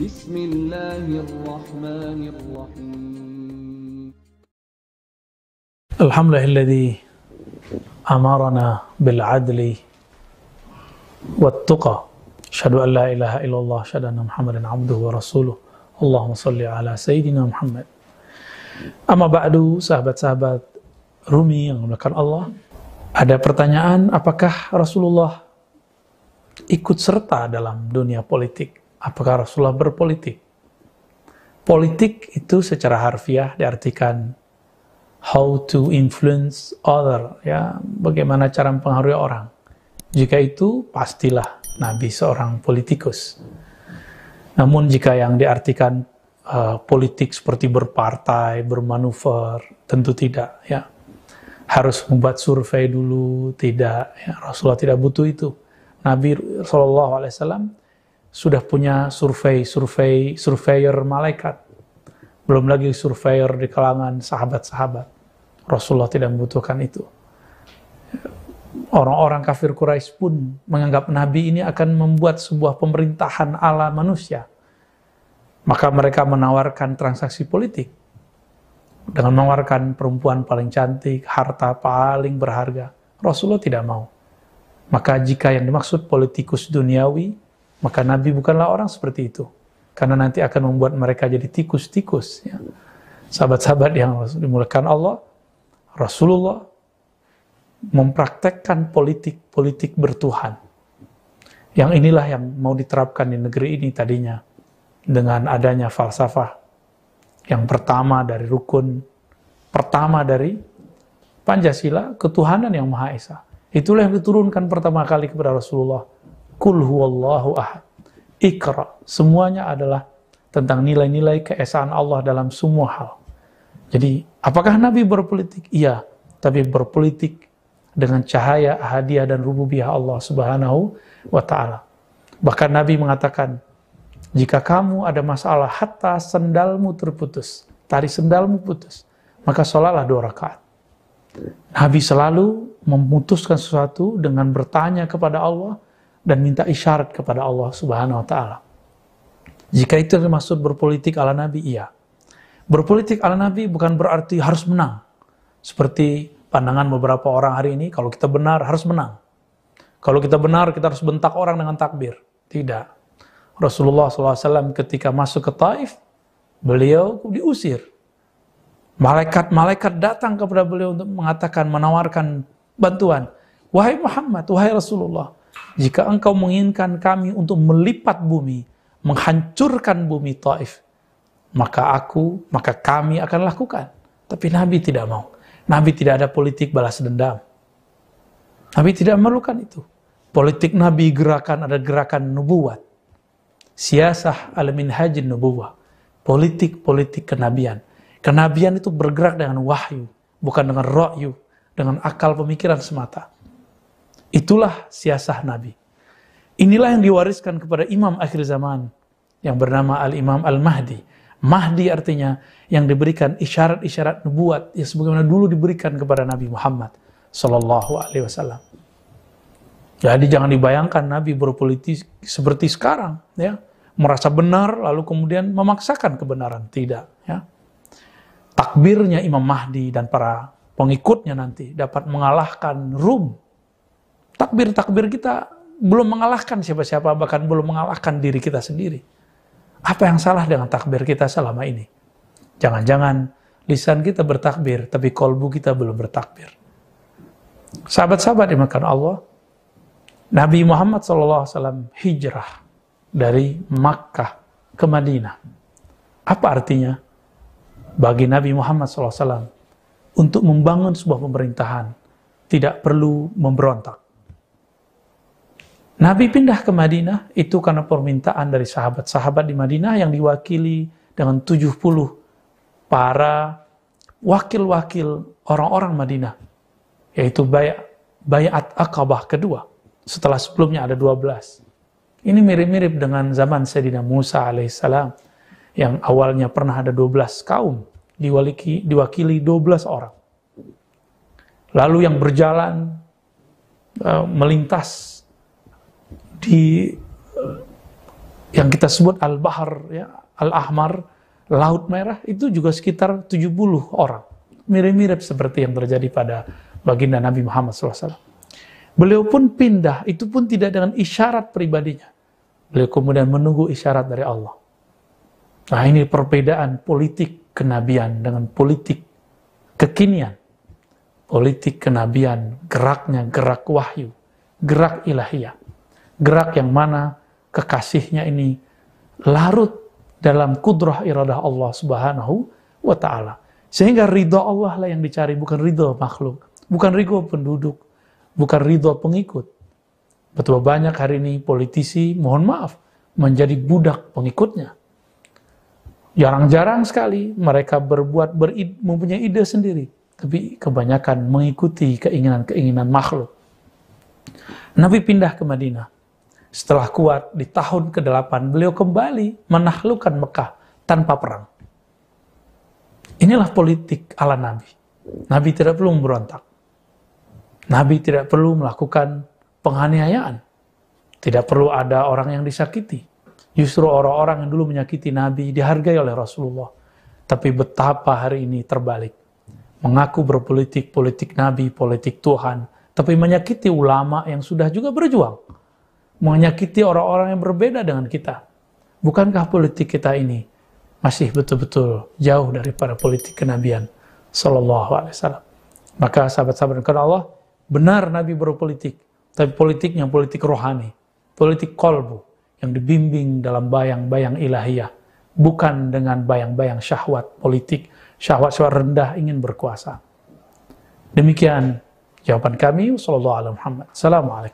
Bismillahirrahmanirrahim. Alhamdulillahilladzi amarana bil adli wat tuqa. Asyhadu an la ilaha illallah, asyhadu anna Muhammadan abduhu wa rasuluh. Allahumma shalli ala sayyidina Muhammad. Amma ba'du, sahabat-sahabat Rumi yang dimuliakan Allah. Ada pertanyaan, apakah Rasulullah ikut serta dalam dunia politik? Apakah Rasulullah berpolitik? Politik itu secara harfiah diartikan how to influence other, ya, bagaimana cara mempengaruhi orang. Jika itu, pastilah Nabi seorang politikus. Namun jika yang diartikan politik seperti berpartai, bermanuver, tentu tidak, ya. Harus membuat survei dulu, tidak, ya. Rasulullah tidak butuh itu. Nabi SAW sudah punya surveyor malaikat. Belum lagi surveyor di kalangan sahabat-sahabat. Rasulullah tidak membutuhkan itu. Orang-orang kafir Quraisy pun menganggap Nabi ini akan membuat sebuah pemerintahan ala manusia. Maka mereka menawarkan transaksi politik. Dengan menawarkan perempuan paling cantik, harta paling berharga. Rasulullah tidak mau. Maka jika yang dimaksud politikus duniawi, maka Nabi bukanlah orang seperti itu. Karena nanti akan membuat mereka jadi tikus-tikus. Ya. Sahabat-sahabat yang dimuliakan Allah, Rasulullah mempraktekkan politik bertuhan. Yang inilah yang mau diterapkan di negeri ini tadinya. Dengan adanya falsafah yang pertama dari rukun, pertama dari Pancasila, ketuhanan yang Maha Esa. Itulah yang diturunkan pertama kali kepada Rasulullah. Qul huwallahu ahad. Iqra, semuanya adalah tentang nilai-nilai keesaan Allah dalam semua hal. Jadi, apakah Nabi berpolitik? Iya, tapi berpolitik dengan cahaya ahadiyah dan rububiyah Allah Subhanahu wa Ta'ala. Bahkan Nabi mengatakan, jika kamu ada masalah hatta sendalmu terputus, tali sendalmu putus, maka sholatlah 2 rakaat. Nabi selalu memutuskan sesuatu dengan bertanya kepada Allah dan minta isyarat kepada Allah Subhanahu wa Ta'ala. Jika itu dimaksud berpolitik ala Nabi, iya. Berpolitik ala Nabi bukan berarti harus menang. Seperti pandangan beberapa orang hari ini, kalau kita benar harus menang. Kalau kita benar, kita harus bentak orang dengan takbir. Tidak. Rasulullah SAW ketika masuk ke Taif, beliau diusir. Malaikat-malaikat datang kepada beliau untuk mengatakan, menawarkan bantuan. Wahai Muhammad, wahai Rasulullah, jika engkau menginginkan kami untuk melipat bumi, menghancurkan bumi Taif, maka kami akan lakukan. Tapi Nabi tidak mau. Nabi tidak ada politik balas dendam. Nabi tidak memerlukan itu. Politik Nabi ada gerakan nubuwat. Siyasah al-minhajin nubuwah. Politik kenabian. Kenabian itu bergerak dengan wahyu, bukan dengan ra'yu, dengan akal pemikiran semata. Itulah siasah Nabi. Inilah yang diwariskan kepada imam akhir zaman yang bernama Al-Imam Al-Mahdi. Mahdi artinya yang diberikan isyarat-isyarat nubuat yang sebagaimana dulu diberikan kepada Nabi Muhammad sallallahu alaihi wasallam. Jadi jangan dibayangkan Nabi berpolitik seperti sekarang, ya. Merasa benar lalu kemudian memaksakan kebenaran, tidak, ya. Takbirnya Imam Mahdi dan para pengikutnya nanti dapat mengalahkan Rum. Takbir kita belum mengalahkan siapa-siapa, bahkan belum mengalahkan diri kita sendiri. Apa yang salah dengan takbir kita selama ini? Jangan-jangan lisan kita bertakbir, tapi kolbu kita belum bertakbir. Sahabat-sahabat dimakan Allah, Nabi Muhammad SAW hijrah dari Makkah ke Madinah. Apa artinya? Bagi Nabi Muhammad SAW, untuk membangun sebuah pemerintahan, tidak perlu memberontak. Nabi pindah ke Madinah itu karena permintaan dari sahabat-sahabat di Madinah yang diwakili dengan 70 para wakil-wakil orang-orang Madinah, yaitu Bai'at Aqabah kedua, setelah sebelumnya ada 12. Ini mirip-mirip dengan zaman Sayyidina Musa alaihissalam, yang awalnya pernah ada 12 kaum, diwakili 12 orang. Lalu yang berjalan melintas di yang kita sebut Al-Bahar, ya, Al-Ahmar, Laut Merah, itu juga sekitar 70 orang. Mirip-mirip seperti yang terjadi pada baginda Nabi Muhammad SAW. Beliau pun pindah, itu pun tidak dengan isyarat pribadinya. Beliau kemudian menunggu isyarat dari Allah. Nah, ini perbedaan politik kenabian dengan politik kekinian. Politik kenabian, geraknya gerak wahyu, gerak ilahiyah. Gerak yang mana kekasihnya ini larut dalam kudrah iradah Allah Subhanahu wa ta'ala. Sehingga ridha Allah lah yang dicari, bukan ridha makhluk, bukan ridha penduduk, bukan ridha pengikut. Betapa banyak hari ini politisi, mohon maaf, menjadi budak pengikutnya. Jarang-jarang sekali mereka mempunyai ide sendiri, tapi kebanyakan mengikuti keinginan-keinginan makhluk. Nabi pindah ke Madinah. Setelah kuat, di tahun ke-8, beliau kembali menaklukkan Mekah tanpa perang. Inilah politik ala Nabi. Nabi tidak perlu memberontak. Nabi tidak perlu melakukan penganiayaan. Tidak perlu ada orang yang disakiti. Justru orang-orang yang dulu menyakiti Nabi dihargai oleh Rasulullah. Tapi betapa hari ini terbalik. Mengaku berpolitik, politik Nabi, politik Tuhan, tapi menyakiti ulama yang sudah juga berjuang. Menyakiti orang-orang yang berbeda dengan kita. Bukankah politik kita ini masih betul-betul jauh daripada politik kenabian sallallahu alaihi wasallam? Maka sahabat-sahabat karena Allah, benar Nabi berpolitik, tapi politiknya politik rohani, politik kolbu yang dibimbing dalam bayang-bayang ilahiyah, bukan dengan bayang-bayang syahwat politik, syahwat-syahwat rendah ingin berkuasa. Demikian jawaban kami. Sallallahu alaihi Muhammad. Assalamualaikum.